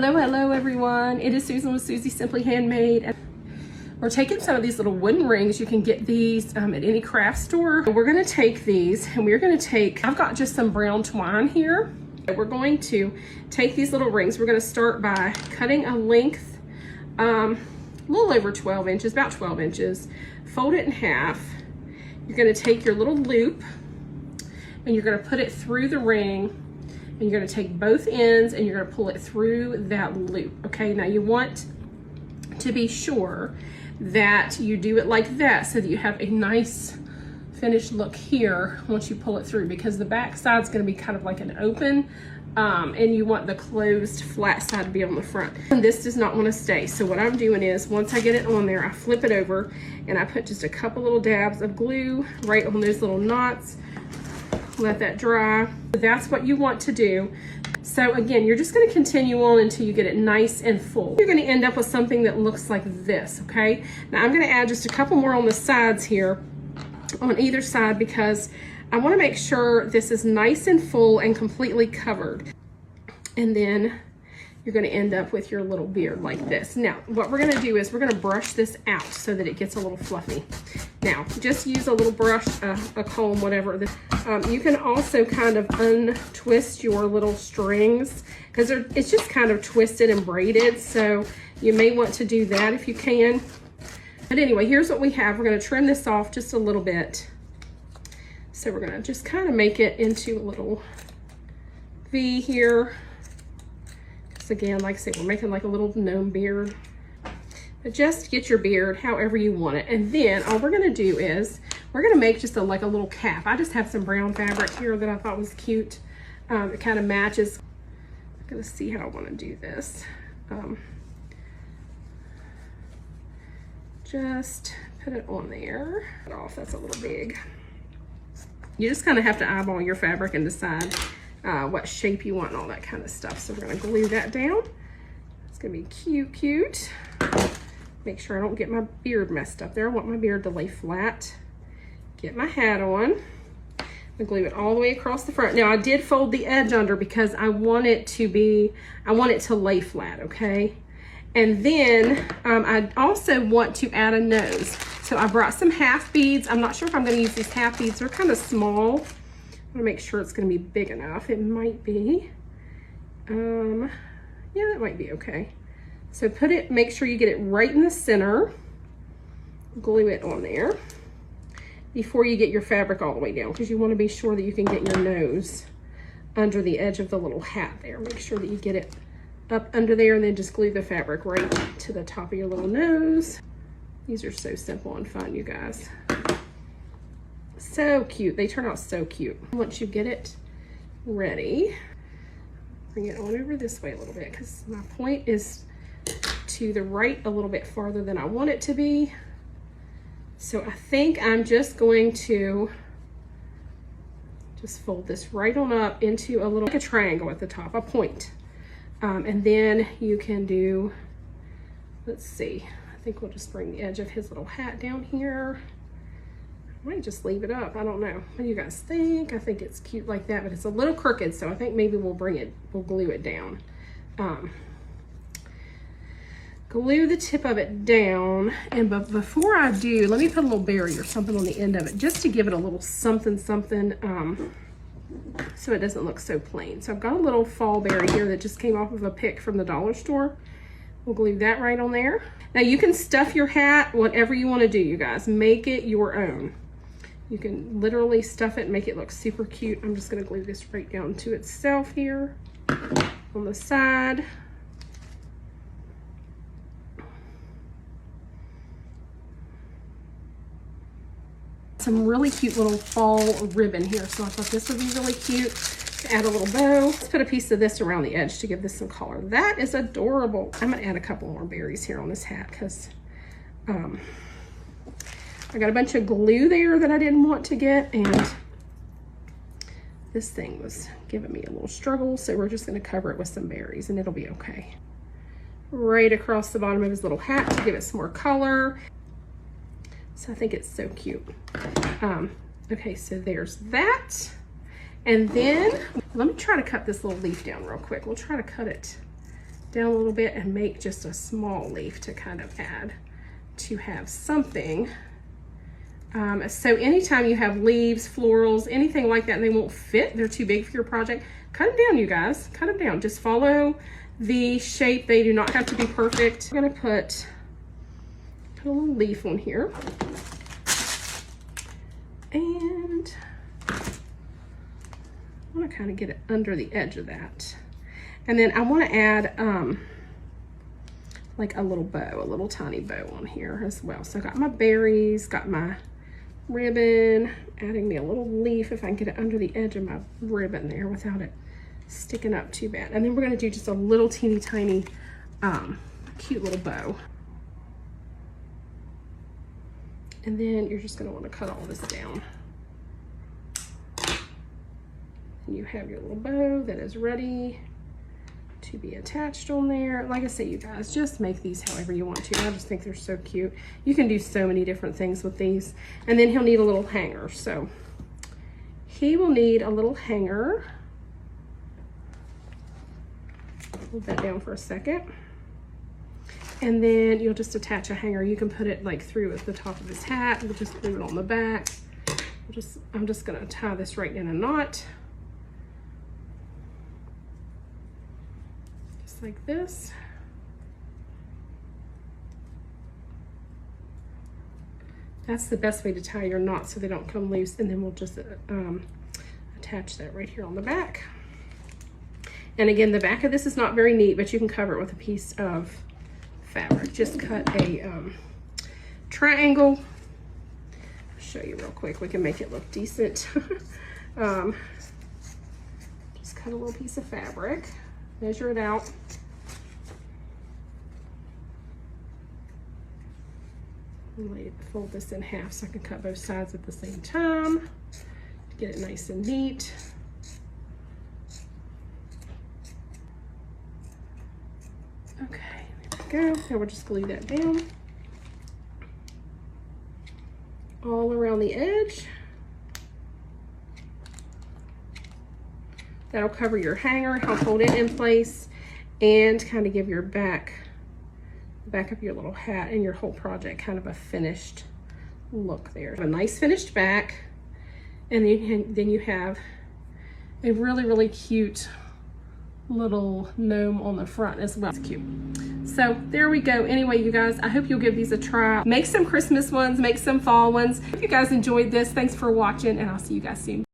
Hello everyone. It is Susan with Susie Simply Handmade. And we're taking some of these little wooden rings. You can get these at any craft store. We're going to take these and we're going to take, I've got just some brown twine here. We're going to take these little rings. We're going to start by cutting a length, a little over 12 inches, about 12 inches. Fold it in half. You're going to take your little loop and you're going to put it through the ring. And you're going to take both ends and you're going to pull it through that loop. Okay, now you want to be sure that you do it like that so that you have a nice finished look here once you pull it through, because the back side is going to be kind of like an open and you want the closed flat side to be on the front. And this does not want to stay. So what I'm doing is once I get it on there, I flip it over and I put just a couple little dabs of glue right on those little knots. Let that dry. That's what you want to do. So again, you're just going to continue on until you get it nice and full. You're going to end up with something that looks like this, okay? Now I'm going to add just a couple more on the sides here on either side because I want to make sure this is nice and full and completely covered. And then you're going to end up with your little beard like this. Now, what we're going to do is we're going to brush this out so that it gets a little fluffy. Now, just use a little brush, a comb, whatever. You can also kind of untwist your little strings because it's just kind of twisted and braided. So you may want to do that if you can. But anyway, here's what we have. We're going to trim this off just a little bit. So we're going to just kind of make it into a little V here. Again, like I said, we're making like a little gnome beard, but just get your beard however you want it. And then all we're going to do is we're going to make just like a little cap. I just have some brown fabric here that I thought was cute. It kind of matches. I'm going to see how I want to do this. Just put it on there. Put it off. That's a little big. You just kind of have to eyeball your fabric and decide what shape you want and all that kind of stuff. So we're going to glue that down. It's going to be cute. Make sure I don't get my beard messed up there. I want my beard to lay flat. Get my hat on. I glue it all the way across the front. Now I did fold the edge under because I want it to lay flat, okay? And then I also want to add a nose. So I brought some half beads. I'm not sure if I'm going to use these half beads. They're kind of small. I'm gonna make sure it's gonna be big enough. It might be, yeah, that might be okay. So make sure you get it right in the center, glue it on there before you get your fabric all the way down, because you wanna be sure that you can get your nose under the edge of the little hat there. Make sure that you get it up under there and then just glue the fabric right to the top of your little nose. These are so simple and fun, you guys. So cute. They turn out so cute. Once you get it ready, bring it on over this way a little bit because my point is to the right a little bit farther than I want it to be. So I think I'm just going to just fold this right on up into a little, like a triangle at the top, a point. And then you can do, let's see, I think we'll just bring the edge of his little hat down here. I might just leave it up. I don't know. What do you guys think? I think it's cute like that, but it's a little crooked, so I think maybe we'll glue it down. Glue the tip of it down, but before I do, let me put a little berry or something on the end of it, just to give it a little something, so it doesn't look so plain. So I've got a little fall berry here that just came off of a pick from the dollar store. We'll glue that right on there. Now you can stuff your hat, whatever you want to do, you guys. Make it your own. You can literally stuff it and make it look super cute. I'm just going to glue this right down to itself here on the side. Some really cute little fall ribbon here. So I thought this would be really cute to add a little bow. Let's put a piece of this around the edge to give this some color. That is adorable. I'm going to add a couple more berries here on this hat because I got a bunch of glue there that I didn't want to get, and this thing was giving me a little struggle, so we're just going to cover it with some berries and it'll be okay. Right across the bottom of his little hat to give it some more color. So I think it's so cute. Okay, so there's that. And then let me try to cut this little leaf down real quick. We'll try to cut it down a little bit and make just a small leaf to kind of add to have something. So anytime you have leaves, florals, anything like that, and they won't fit, they're too big for your project, cut them down, you guys. Cut them down. Just follow the shape. They do not have to be perfect. I'm gonna put a little leaf on here. And I want to kind of get it under the edge of that. And then I want to add like a little bow, a little tiny bow on here as well. So I got my berries, got my ribbon, adding me a little leaf if I can get it under the edge of my ribbon there without it sticking up too bad. And then we're going to do just a little teeny tiny cute little bow. And then you're just going to want to cut all this down. And you have your little bow that is ready to be attached on there. Like I say, you guys, just make these however you want to. I just think they're so cute. You can do so many different things with these. And then he'll need a little hanger. So he will need a little hanger. Hold that down for a second. And then you'll just attach a hanger. You can put it like through at the top of his hat. We'll just glue it on the back. I'm just gonna tie this right in a knot. Just like this. That's the best way to tie your knots so they don't come loose. And then we'll just attach that right here on the back. And again, the back of this is not very neat, but you can cover it with a piece of fabric. Just cut a triangle. I'll show you real quick. We can make it look decent. Just cut a little piece of fabric, measure it out. Fold this in half so I can cut both sides at the same time to get it nice and neat. Okay, there we go. Now we'll just glue that down all around the edge. That'll cover your hanger, help hold it in place, and kind of give your back of your little hat and your whole project kind of a finished look there. A nice finished back, and then you have a really, really cute little gnome on the front as well. It's cute. So there we go. Anyway, you guys, I hope you'll give these a try. Make some Christmas ones, make some fall ones. If you guys enjoyed this, thanks for watching, and I'll see you guys soon.